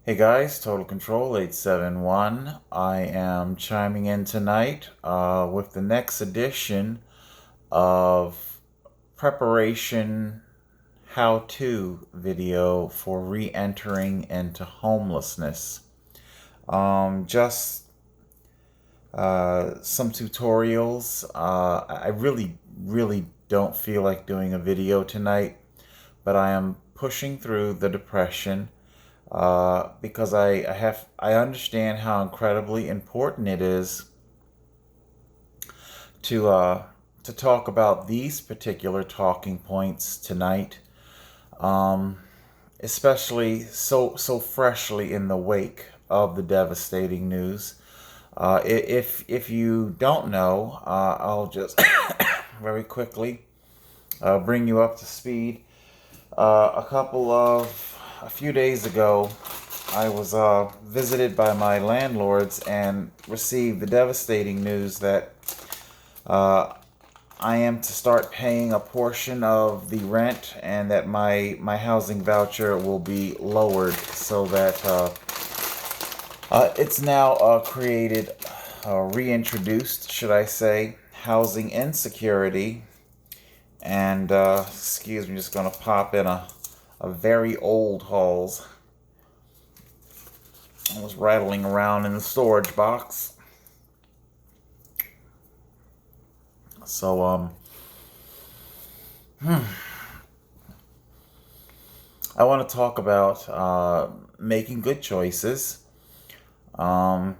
Hey guys, Total Control 871. I am chiming in tonight with the next edition of preparation how-to video for re-entering into homelessness. Just some tutorials. I really don't feel like doing a video tonight, but I am pushing through the depression because I understand how incredibly important it is to uh, to talk about these particular talking points tonight, um, especially so freshly in the wake of the devastating news. If you don't know, I'll just very quickly bring you up to speed. A few days ago, I was visited by my landlords and received the devastating news that uh, I am to start paying a portion of the rent and that my housing voucher will be lowered so that it's now created, reintroduced, should I say, housing insecurity. And excuse me, just going to pop in a very old Halls. I was rattling around in the storage box. So, I want to talk about making good choices, um,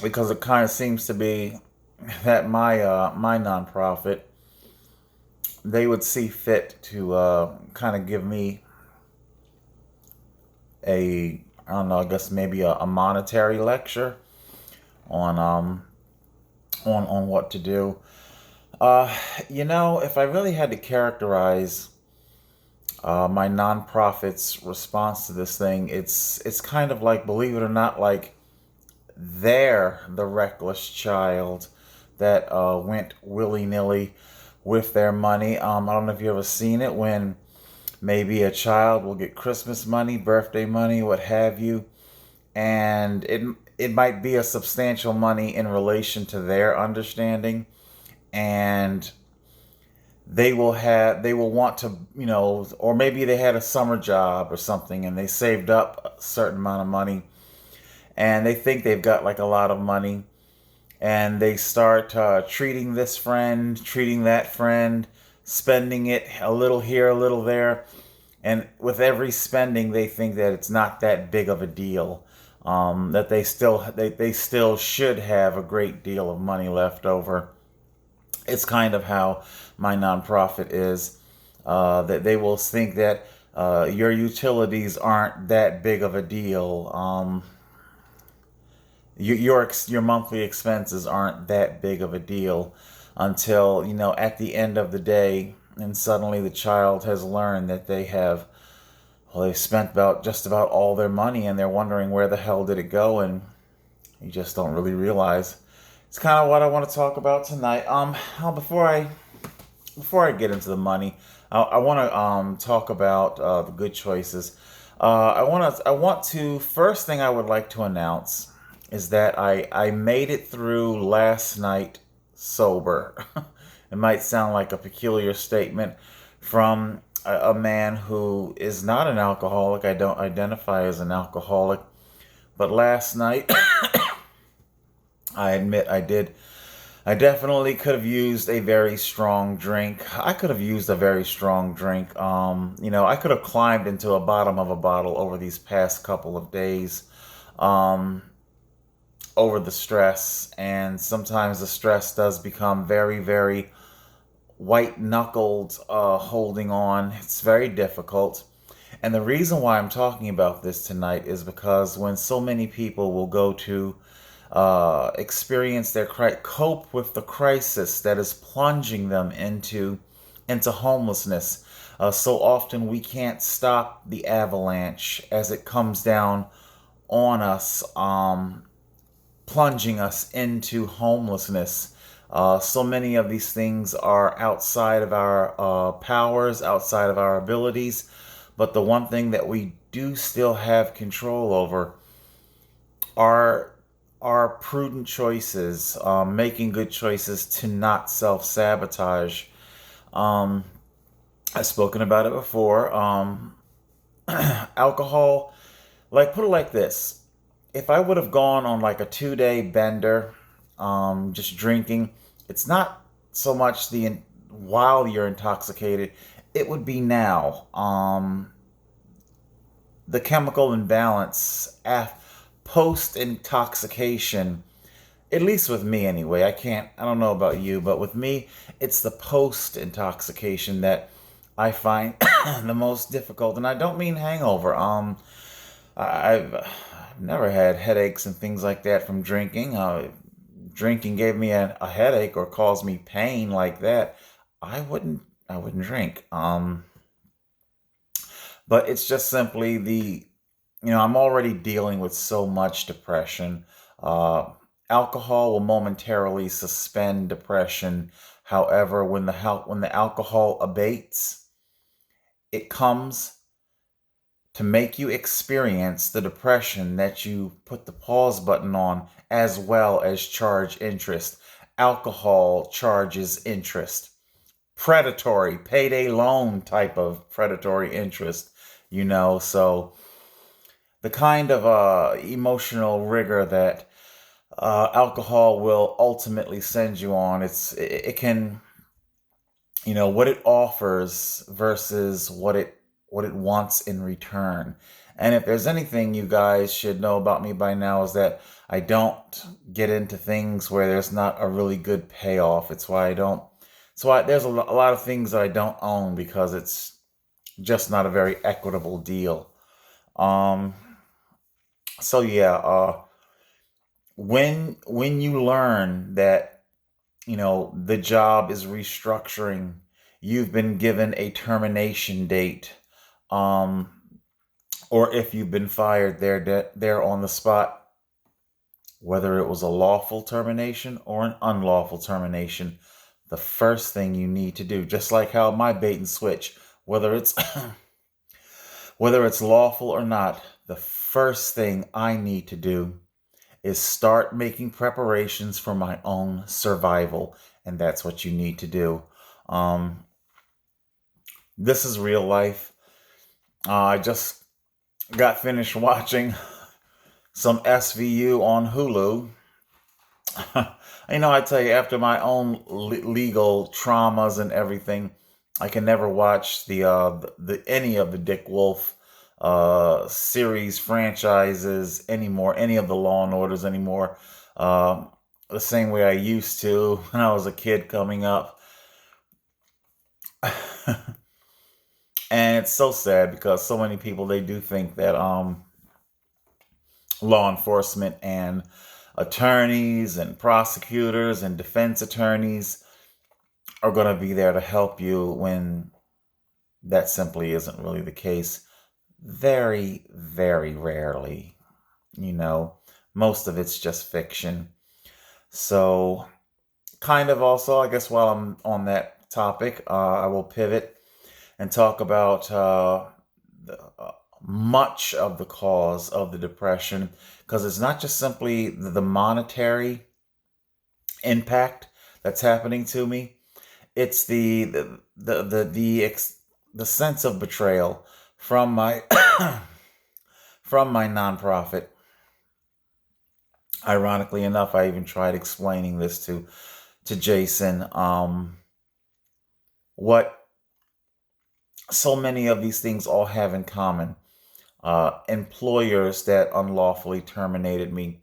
because it kind of seems to be that my nonprofit, they would see fit to kind of give me I don't know, I guess maybe a monetary lecture on on what to do. Uh, if I really had to characterize my nonprofit's response to this thing, it's kind of like, believe it or not, like they're the reckless child that went willy nilly with their money. I don't know if you ever seen it when maybe a child will get Christmas money, birthday money, what have you, and it might be a substantial money in relation to their understanding, and they will want to, or maybe they had a summer job or something and they saved up a certain amount of money and they think they've got like a lot of money, and they start treating this friend, treating that friend, spending it a little here, a little there, and with every spending, they think that it's not that big of a deal. That they still should have a great deal of money left over. It's kind of how my nonprofit is. That they will think that your utilities aren't that big of a deal. Your monthly expenses aren't that big of a deal until, at the end of the day, and suddenly the child has learned that they've spent about just about all their money, and they're wondering where the hell did it go, and you just don't really realize. It's kind of what I want to talk about tonight. Before I get into the money, I want to talk about the good choices. I want to first thing I would like to announce is that I made it through last night sober. It might sound like a peculiar statement from a man who is not an alcoholic. I don't identify as an alcoholic, but last night I admit I did. I definitely could have used a very strong drink. I could have used a very strong drink. I could have climbed into a bottom of a bottle over these past couple of days, um, over the stress. And sometimes the stress does become very white knuckled, holding on. It's very difficult. And the reason why I'm talking about this tonight is because when so many people will go to experience cope with the crisis that is plunging them into homelessness. So often we can't stop the avalanche as it comes down on us, plunging us into homelessness. So many of these things are outside of our powers, outside of our abilities. But the one thing that we do still have control over are prudent choices, making good choices to not self sabotage. Um, I've spoken about it before. Alcohol, like, put it like this: if I would have gone on like a 2 day bender, just drinking, it's not so much while you're intoxicated, it would be now. The chemical imbalance post intoxication, at least with me anyway. I don't know about you, but with me, it's the post intoxication that I find the most difficult. And I don't mean hangover. I've never had headaches and things like that from drinking. Drinking gave me a headache or caused me pain like that, I wouldn't I wouldn't drink. But it's just simply I'm already dealing with so much depression. Uh, Alcohol will momentarily suspend depression. However, when the alcohol abates, it comes to make you experience the depression that you put the pause button on, as well as charge interest. Alcohol charges interest. Predatory, payday loan type of predatory interest, so the kind of emotional rigor that alcohol will ultimately send you on, it can, what it offers versus what it wants in return. And if there's anything you guys should know about me by now, is that I don't get into things where there's not a really good payoff. It's why there's a lot of things that I don't own, because it's just not a very equitable deal. Um, so yeah, when you learn that, the job is restructuring, you've been given a termination date, um, or if you've been fired there on the spot, whether it was a lawful termination or an unlawful termination, the first thing you need to do, just like how my bait and switch, whether it's whether it's lawful or not, the first thing I need to do is start making preparations for my own survival. And that's what you need to do. Um, this is real life. I just got finished watching some SVU on Hulu. I tell you, after my own legal traumas and everything, I can never watch any of the Dick Wolf series franchises anymore, any of the Law and Orders anymore. Um, the same way I used to when I was a kid coming up. And it's so sad because so many people, they do think that law enforcement and attorneys and prosecutors and defense attorneys are going to be there to help you, when that simply isn't really the case. Very, very rarely, you know. Most of it's just fiction. So, kind of also, I guess, while I'm on that topic, I will pivot and talk about much of the cause of the depression, because it's not just simply the monetary impact that's happening to me. It's the sense of betrayal from my from my nonprofit. Ironically enough, I even tried explaining this to Jason. What so many of these things all have in common: employers that unlawfully terminated me,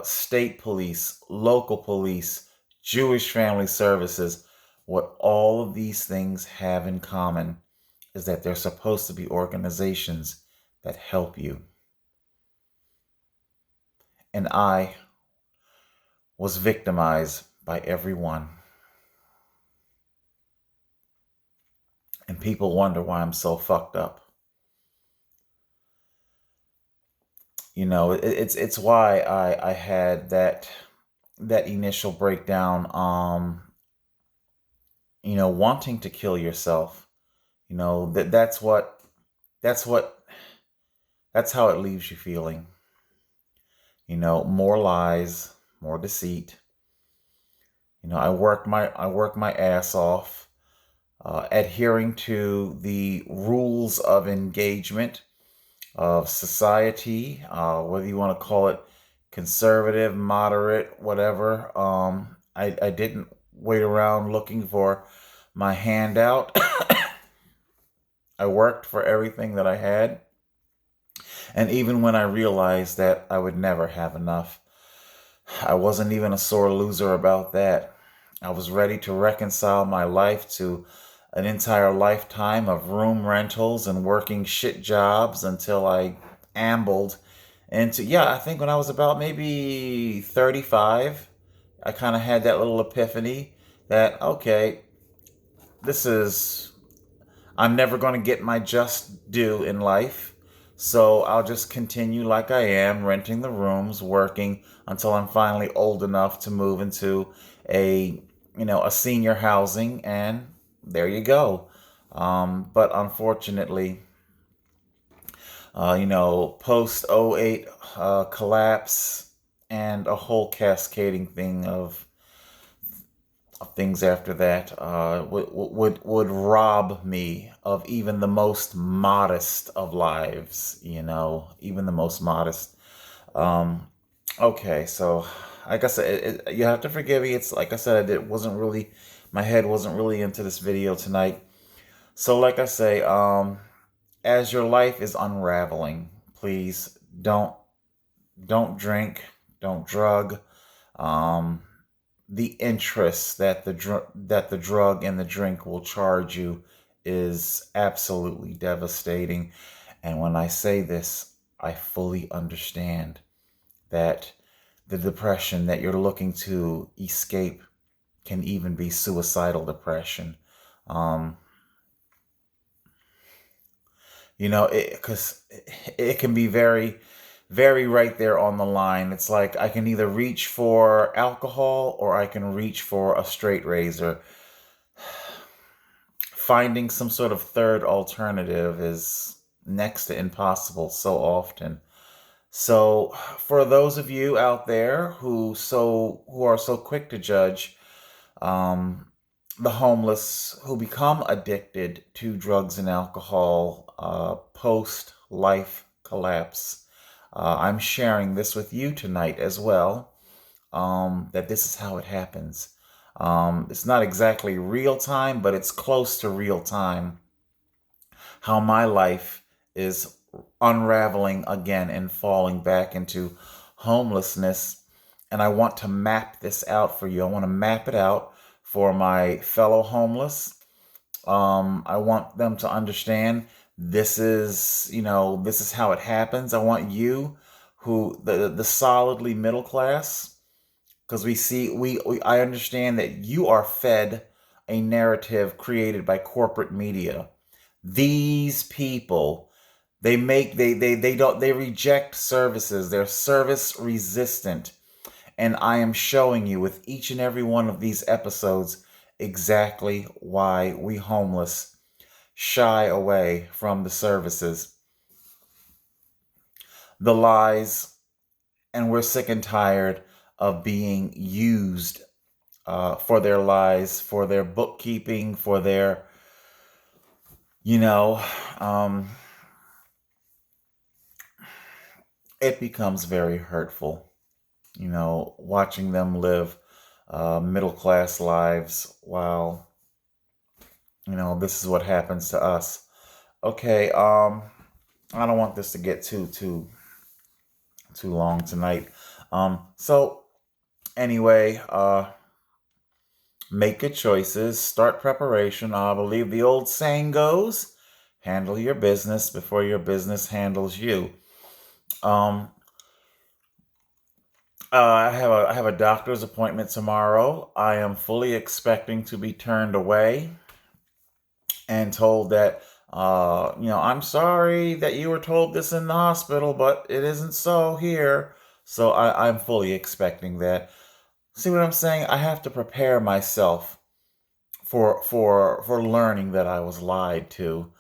state police, local police, Jewish family services. What all of these things have in common is that they're supposed to be organizations that help you. And I was victimized by everyone. And people wonder why I'm so fucked up. It's why I had that initial breakdown, wanting to kill yourself. That's what that's what that's how it leaves you feeling. More lies, more deceit. I work my ass off, adhering to the rules of engagement of society, whether you want to call it conservative, moderate, whatever. I didn't wait around looking for my handout. I worked for everything that I had. And even when I realized that I would never have enough, I wasn't even a sore loser about that. I was ready to reconcile my life to an entire lifetime of room rentals and working shit jobs until I ambled into, yeah, I think when I was about maybe 35, I kind of had that little epiphany that, okay, this is I'm never going to get my just due in life. So I'll just continue like I am, renting the rooms, working until I'm finally old enough to move into a senior housing, and there you go. But unfortunately, post '08 collapse and a whole cascading thing of things after that would rob me of even the most modest of lives, even the most modest. Um, okay, so like I said, you have to forgive me. It's like I said, it wasn't really, my head wasn't really into this video tonight. So like I say, as your life is unraveling, please don't drink, don't drug. Um, the interest that the drug and the drink will charge you is absolutely devastating. And when I say this, I fully understand that the depression that you're looking to escape can even be suicidal depression. Um, because it can be very, very right there on the line. It's like I can either reach for alcohol or I can reach for a straight razor. Finding some sort of third alternative is next to impossible so often. So, for those of you out there who are so quick to judge um, the homeless who become addicted to drugs and alcohol post life collapse, I'm sharing this with you tonight as well. That this is how it happens. It's not exactly real time, but it's close to real time. How my life is unraveling again and falling back into homelessness. And I want to map this out for you. I want to map it out for my fellow homeless. I want them to understand this is how it happens. I want you the solidly middle class, because I understand that you are fed a narrative created by corporate media. These people, they reject services. They're service resistant. And I am showing you with each and every one of these episodes exactly why we homeless shy away from the services, the lies, and we're sick and tired of being used for their lies, for their bookkeeping, for their, you know, um, it becomes very hurtful, watching them live middle class lives while, this is what happens to us. Okay, I don't want this to get too long tonight. So anyway, make good choices, start preparation. I believe the old saying goes, handle your business before your business handles you. Um, I have a doctor's appointment tomorrow. I am fully expecting to be turned away and told that, I'm sorry that you were told this in the hospital, but it isn't so here. So I'm fully expecting that. See what I'm saying? I have to prepare myself for learning that I was lied to.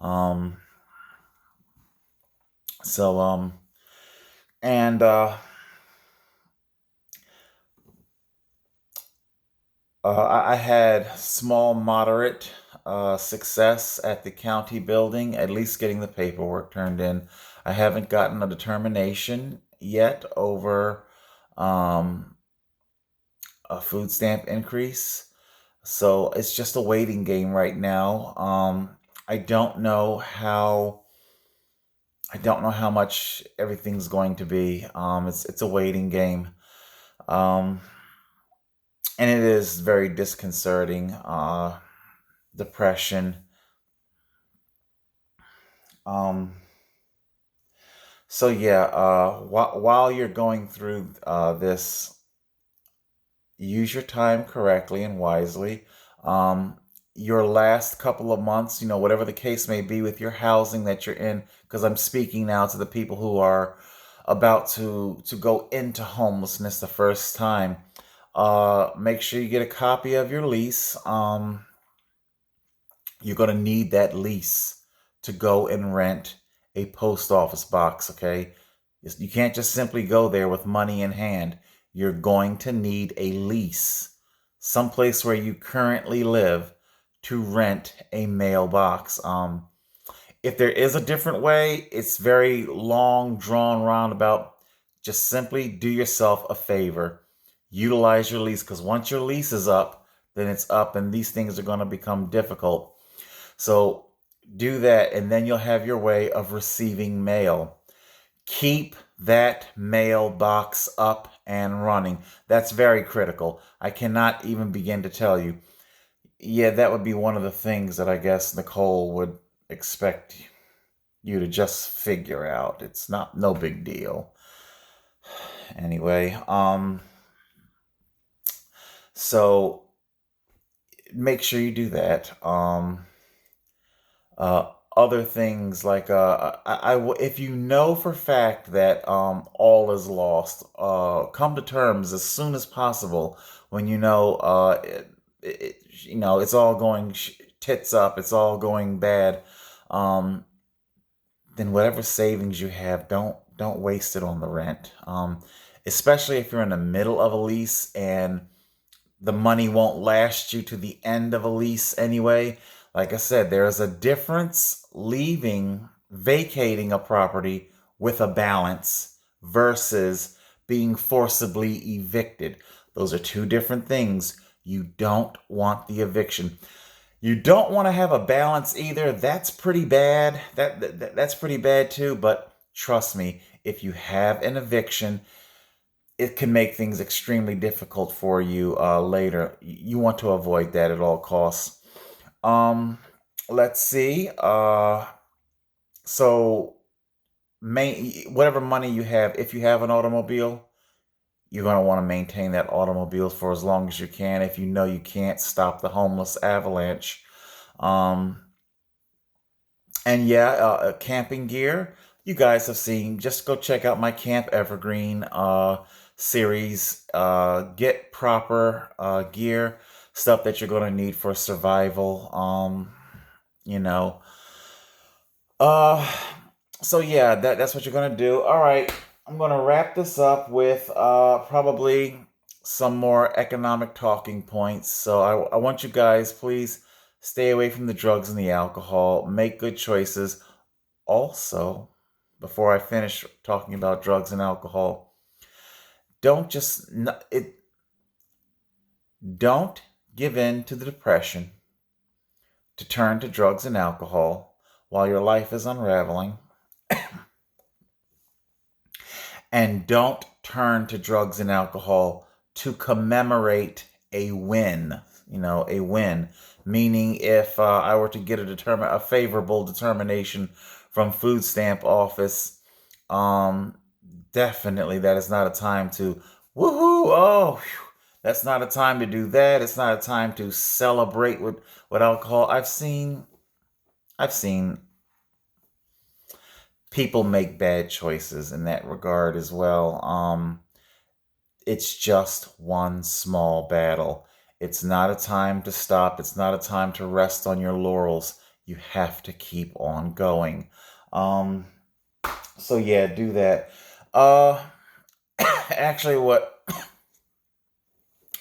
Um, So and I had small, moderate success at the county building, at least getting the paperwork turned in. I haven't gotten a determination yet over um, a food stamp increase. So it's just a waiting game right now. I don't know how I don't know how much everything's going to be. It's a waiting game. Um, and it is very disconcerting. Depression. Um, so yeah, while you're going through this, use your time correctly and wisely. Um, your last couple of months, whatever the case may be with your housing that you're in, because I'm speaking now to the people who are about to go into homelessness the first time. Make sure you get a copy of your lease. You're going to need that lease to go and rent a post office box, okay? You can't just simply go there with money in hand. You're going to need a lease, someplace where you currently live, to rent a mailbox. If there is a different way, it's very long, drawn roundabout. Just simply do yourself a favor. Utilize your lease, because once your lease is up, then it's up, and these things are going to become difficult. So do that, and then you'll have your way of receiving mail. Keep that mailbox up and running. That's very critical. I cannot even begin to tell you. Yeah, that would be one of the things that I guess Nicole would expect you to just figure out. It's not no big deal. Anyway, so make sure you do that. Other things like if you know for fact that all is lost, come to terms as soon as possible when you know it's all going tits up, it's all going bad. Um, then whatever savings you have, don't waste it on the rent. Especially if you're in the middle of a lease and the money won't last you to the end of a lease anyway. Like I said, there is a difference vacating a property with a balance versus being forcibly evicted. Those are two different things. You don't want the eviction. You don't want to have a balance either. That's pretty bad. That's pretty bad too, but trust me, if you have an eviction, it can make things extremely difficult for you later. You want to avoid that at all costs. Um, let's see. So, whatever money you have, if you have an automobile, you're going to want to maintain that automobile for as long as you can. If you know you can't stop the homeless avalanche. Um, And yeah, camping gear. You guys have seen. Just go check out my Camp Evergreen series. Get proper gear, stuff that you're going to need for survival. You know. Uh, so yeah, that's what you're going to do. All right, I'm going to wrap this up with probably some more economic talking points. So I want you guys, please stay away from the drugs and the alcohol. Make good choices. Also, before I finish talking about drugs and alcohol, don't just it don't give in to the depression to turn to drugs and alcohol while your life is unraveling, and don't turn to drugs and alcohol to commemorate a win. A win, meaning if I were to get a favorable determination from food stamp office, um, definitely that is not a time to woohoo. Oh, phew. That's not a time to do that. It's not a time to celebrate with alcohol. I've seen people make bad choices in that regard as well. It's just one small battle. It's not a time to stop. It's not a time to rest on your laurels. You have to keep on going. Um, So yeah, do that. Uh, Actually, what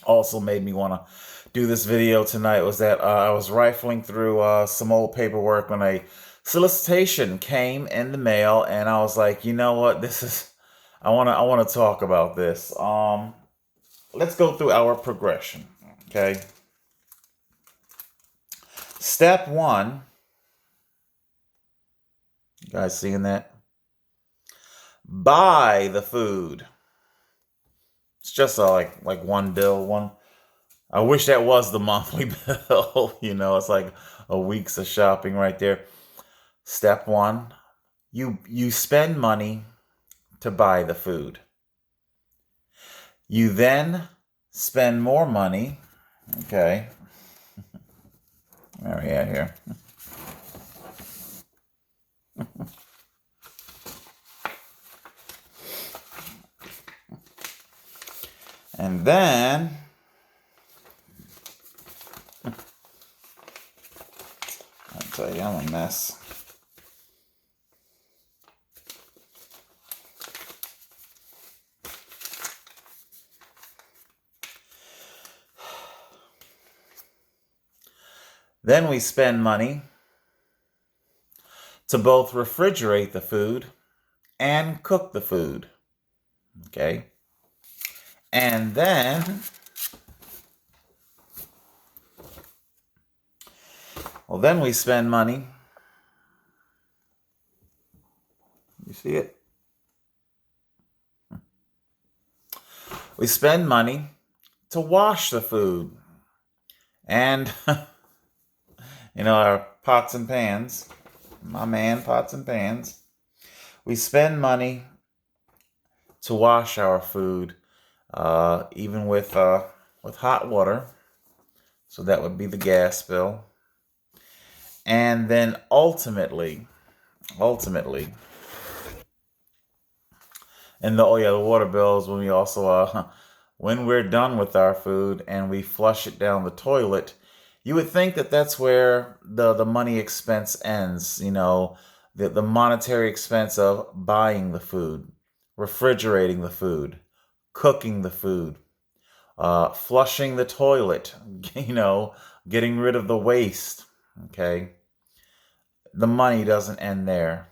also made me want to do this video tonight was that I was rifling through some old paperwork when a solicitation came in the mail, and I was like, you know what, this is. I want to talk about this. Let's go through our progression. Okay. Step one. You guys seeing that? Buy the food. It's just like one bill. One. I wish that was the monthly bill. It's like a week's of shopping right there. Step one, you spend money to buy the food. You then spend more money. Okay, where are we at here? And then I'll tell you, I'm a mess. Then we spend money to both refrigerate the food and cook the food. Okay. And then we spend money. You see it? We spend money to wash the food and, our pots and pans. My man, pots and pans. We spend money to wash our food, even with hot water. So that would be the gas bill. And then ultimately, and the water bills when we also when we're done with our food and we flush it down the toilet. You would think that that's where the money expense ends. The monetary expense of buying the food, refrigerating the food, cooking the food, flushing the toilet, getting rid of the waste. Okay, the money doesn't end there.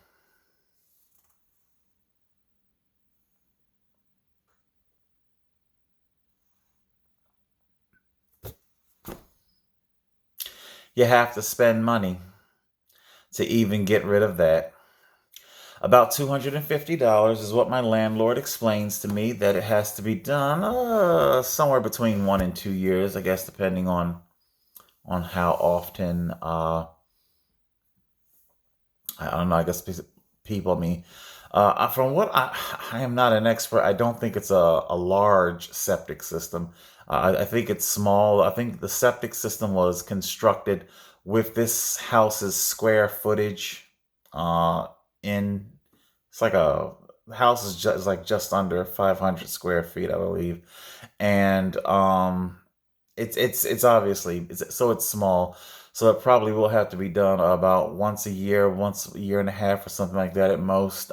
You have to spend money to even get rid of that. About $250 is what my landlord explains to me that it has to be done somewhere between 1 and 2 years, I guess, depending on how often. I don't know. I guess people. I mean, from what I am not an expert. I don't think it's a large septic system. I think it's small. I think the septic system was constructed with this house's square footage. Uh, in It's like the house is just like just under 500 square feet, I believe, and it's obviously it's small, so it probably will have to be done about once a year and a half, or something like that at most.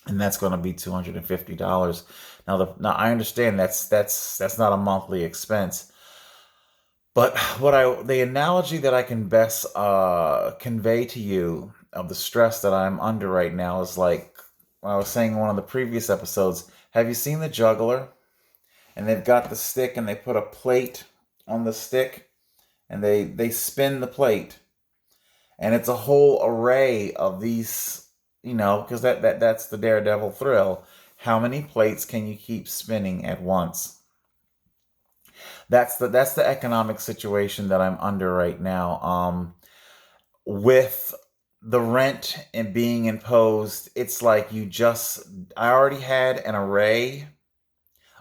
And that's going to be $250. Now I understand that's not a monthly expense, but the analogy that I can best convey to you of the stress that I'm under right now is like I was saying in one of the previous episodes. Have you seen the juggler? And they've got the stick and they put a plate on the stick and they spin the plate, and it's a whole array of these, because that's the daredevil thrill. How many plates can you keep spinning at once? That's the economic situation that I'm under right now. With the rent and being imposed, it's like I already had an array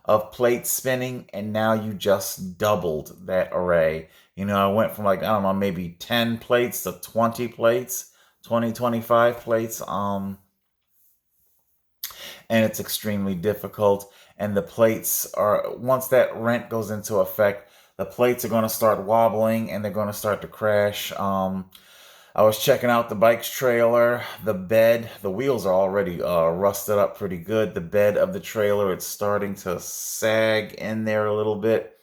of plates spinning, and now you just doubled that array. I went from, like, I don't know, maybe 10 plates to 20 plates, 25 plates. And it's extremely difficult. And the plates are, once that rent goes into effect, the plates are going to start wobbling and they're going to start to crash. I was checking out the bike's trailer, the bed, the wheels are already rusted up pretty good. The bed of the trailer, it's starting to sag in there a little bit.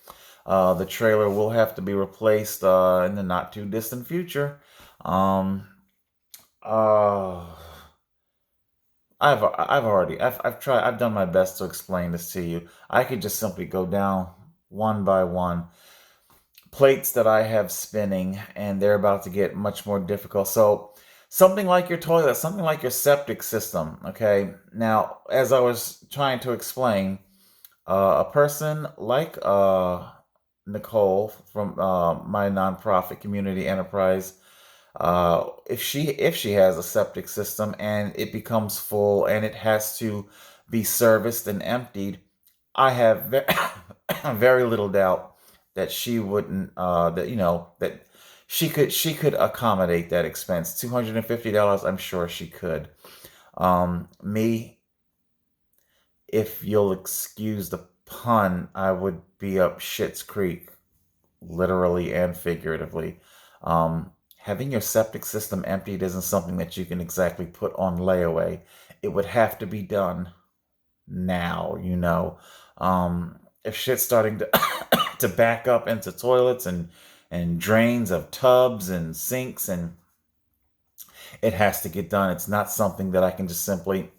The trailer will have to be replaced in the not too distant future. Um, uh, I've tried, I've done my best to explain this to you. I could just simply go down one by one plates that I have spinning, and they're about to get much more difficult. So, something like your toilet, something like your septic system. Okay. Now, as I was trying to explain, a person like Nicole from my nonprofit community enterprise, if she has a septic system and it becomes full and it has to be serviced and emptied, I have very little doubt that she wouldn't that that she could accommodate that expense. $250, I'm sure she could. Me, if you'll excuse the pun, I would be up shit's creek, literally and figuratively. Having your septic system emptied isn't something that you can exactly put on layaway. It would have to be done now. If shit's starting to to back up into toilets and drains of tubs and sinks, and it has to get done. It's not something that I can just simply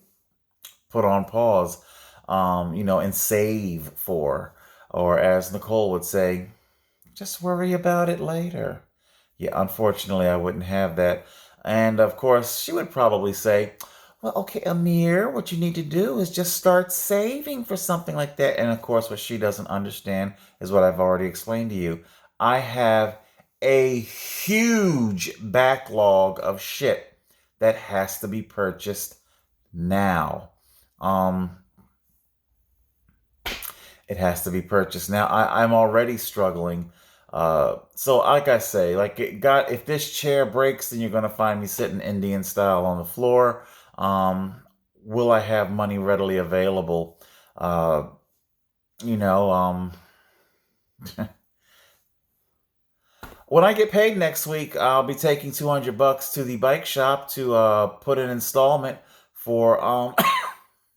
put on pause, and save for, or as Nicole would say, just worry about it later. Yeah, unfortunately, I wouldn't have that. And of course, she would probably say, well, okay, Amir, what you need to do is just start saving for something like that. And of course, what she doesn't understand is what I've already explained to you. I have a huge backlog of shit that has to be purchased now. Um, it has to be purchased now. I'm already struggling. So like I say, like if this chair breaks, then you're gonna find me sitting Indian style on the floor. Um, will I have money readily available? Uh, you know, um, when I get paid next week, I'll be taking $200 to the bike shop to put an installment for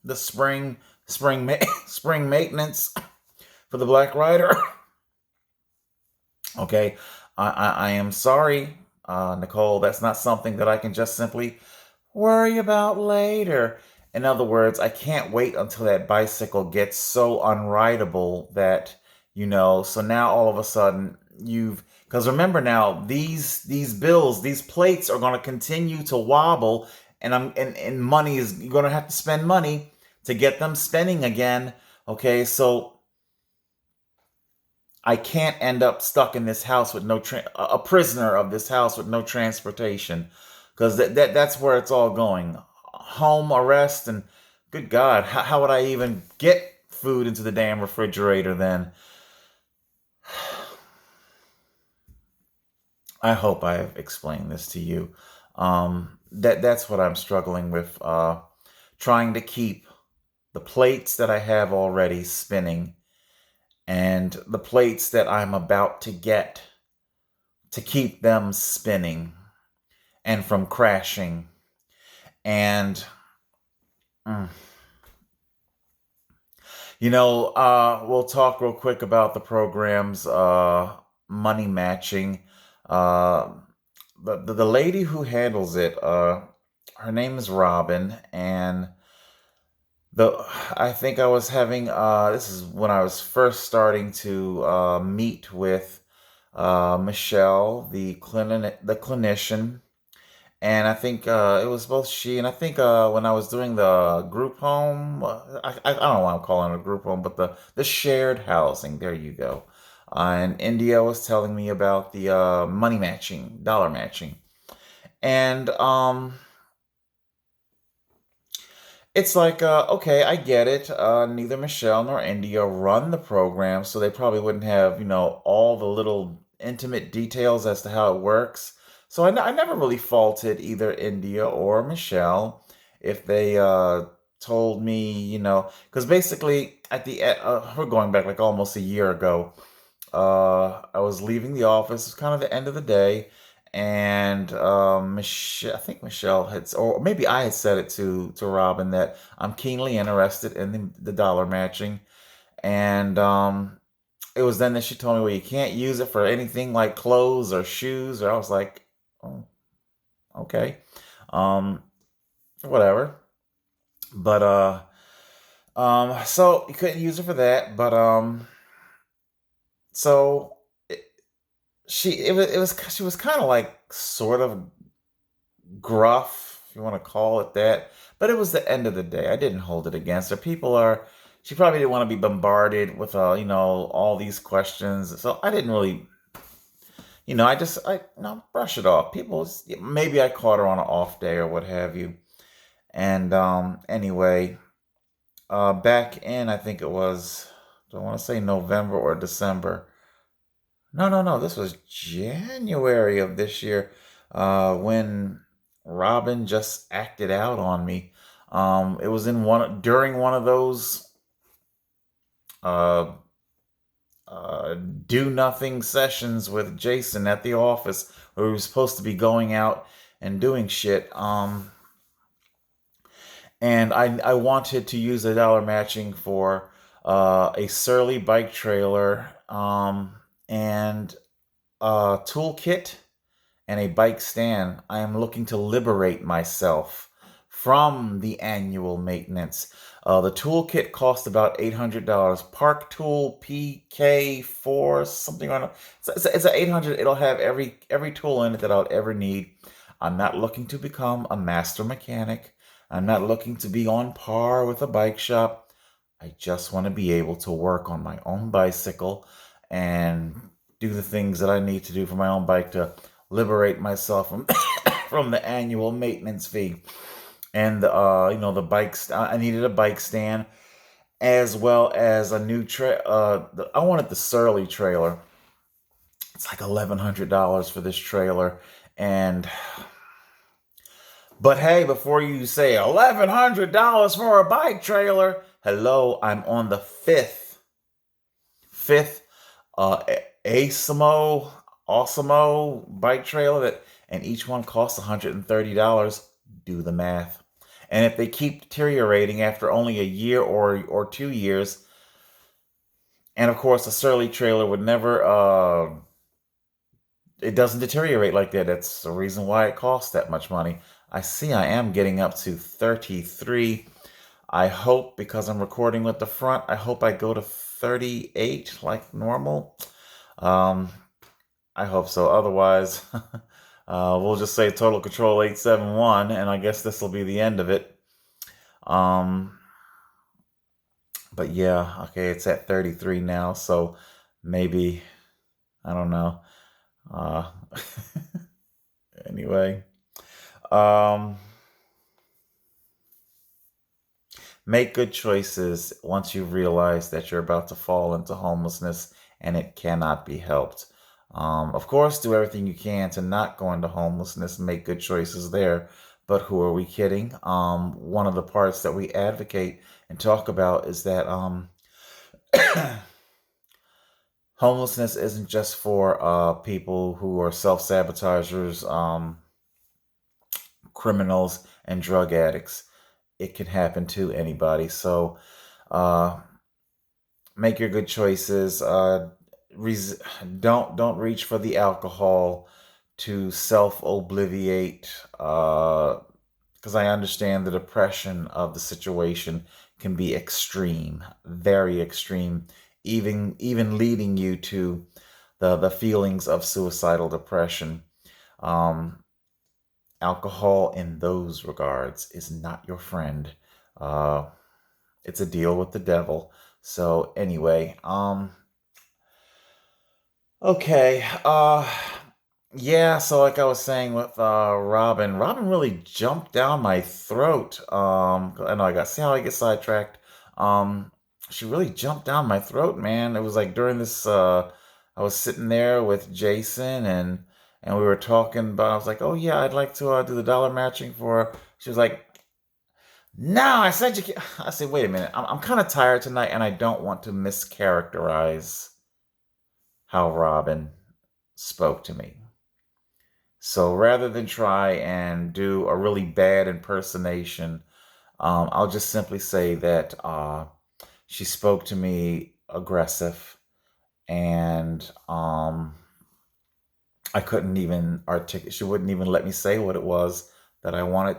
the spring maintenance for the Black Rider. Okay, I am sorry, Nicole. That's not something that I can just simply worry about later. In other words, I can't wait until that bicycle gets so unrideable that, so now all of a sudden because remember now, these bills, these plates are going to continue to wobble, and money is, you're going to have to spend money to get them spinning again. Okay, so I can't end up stuck in this house with a prisoner of this house with no transportation, because that's where it's all going. Home arrest, and good God, how would I even get food into the damn refrigerator then? I hope I have explained this to you. That's what I'm struggling with. Trying to keep the plates that I have already spinning and the plates that I'm about to get, to keep them spinning and from crashing. And mm, we'll talk real quick about the program's money matching. Uh, the lady who handles it, her name is Robin, and the I think I was having this is when I was first starting to meet with Michelle, the clinician. And I think it was both she and I think when I was doing the group home, I don't know why I'm calling it a group home, but the shared housing. There you go. And India was telling me about the money matching, dollar matching, and it's like, okay, I get it. Neither Michelle nor India run the program, so they probably wouldn't have, all the little intimate details as to how it works. So I never really faulted either India or Michelle if they told me, because basically we're going back like almost a year ago. I was leaving the office. It was kind of the end of the day, and Michelle, I think Michelle had, or maybe I had said it to Robin that I'm keenly interested in the dollar matching, and it was then that she told me, well, you can't use it for anything like clothes or shoes, or I was like, oh, okay, um, whatever. But so you couldn't use it for that, but so it, she was kind of like sort of gruff, if you want to call it that. But it was the end of the day. I didn't hold it against her. She probably didn't want to be bombarded with, all these questions. So I didn't really, brush it off. Maybe I caught her on an off day or what have you. And anyway, back in, I think it was, do I want to say November or December? No, no, no. This was January of this year, when Robin just acted out on me. It was during one of those uh, do nothing sessions with Jason at the office, where we were supposed to be going out and doing shit. And I wanted to use the dollar matching for a Surly bike trailer, and a toolkit and a bike stand. I am looking to liberate myself from the annual maintenance. The toolkit cost about $800. Park Tool PK4 something on it. It's a 800. It'll have every tool in it that I'll ever need. I'm not looking to become a master mechanic. I'm not looking to be on par with a bike shop. I just want to be able to work on my own bicycle and do the things that I need to do for my own bike to liberate myself from from the annual maintenance fee. And the bikes. I needed a bike stand as well as a new I wanted the Surly trailer. It's like $1,100 for this trailer, and but hey, before you say $1,100 for a bike trailer, hello, I'm on the fifth Asimo Osimo bike trailer, and each one costs $130. Do the math. And if they keep deteriorating after only a year or 2 years, and of course a Surly trailer would never it doesn't deteriorate like that. That's the reason why it costs that much money. I see I am getting up to 33. I hope, because I'm recording with the front, I hope I go to 38 like normal. Um, I hope so. Otherwise, we'll just say Total Control 871, and I guess this will be the end of it. Um, but yeah, okay, it's at 33 now, so maybe, I don't know. Uh, anyway, um, make good choices once you realize that you're about to fall into homelessness and it cannot be helped. Of course, do everything you can to not go into homelessness and make good choices there. But who are we kidding? One of the parts that we advocate and talk about is that homelessness isn't just for people who are self-sabotagers, criminals, and drug addicts. It can happen to anybody. So uh, make your good choices. Res- don't reach for the alcohol to self obliviate. Because I understand the depression of the situation can be extreme, very extreme, even leading you to the feelings of suicidal depression. Um, Alcohol in those regards is not your friend. Uh, it's a deal with the devil. So anyway, okay, yeah. So like I was saying with Robin really jumped down my throat. I know I got see how I get sidetracked. Um, she really jumped down my throat, man. It was like during this. I was sitting there with Jason, and we were talking about. I was like, oh yeah, I'd like to do the dollar matching for. She was like, no, I said you can. I said, wait a minute. I'm kind of tired tonight, and I don't want to mischaracterize how Robin spoke to me. So rather than try and do a really bad impersonation, I'll just simply say that she spoke to me aggressive, and I couldn't even articulate. She wouldn't even let me say what it was that I wanted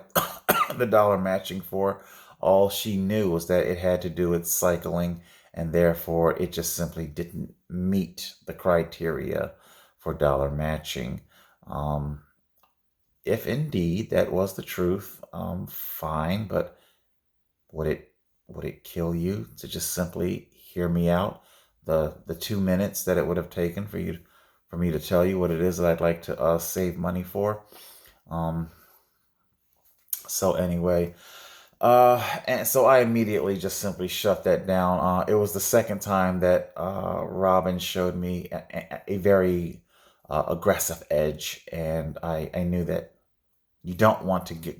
the dollar matching for. All she knew was that it had to do with cycling, and therefore it just simply didn't meet the criteria for dollar matching. Um, if indeed that was the truth, fine, but would it would it kill you to just simply hear me out? The 2 minutes that it would have taken for me to tell you what it is that I'd like to save money for. Um, so anyway, and so I immediately just simply shut that down. It was the second time that Robin showed me a very aggressive edge, and I knew that you don't want to get,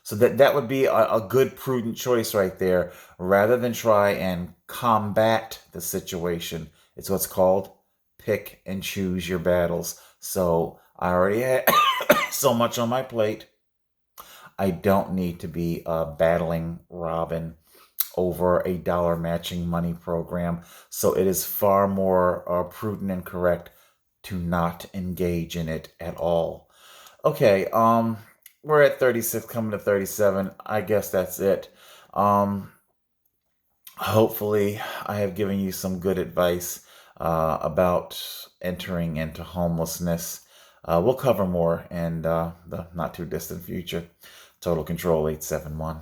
so that would be a good prudent choice right there. Rather than try and combat the situation, it's what's called pick and choose your battles. So I already had so much on my plate. I don't need to be battling Robin over a dollar matching money program. So it is far more prudent and correct to not engage in it at all. Okay, we're at 36, coming to 37. I guess that's it. Um, Hopefully, I have given you some good advice about entering into homelessness. We'll cover more in the not too distant future. Total Control 871.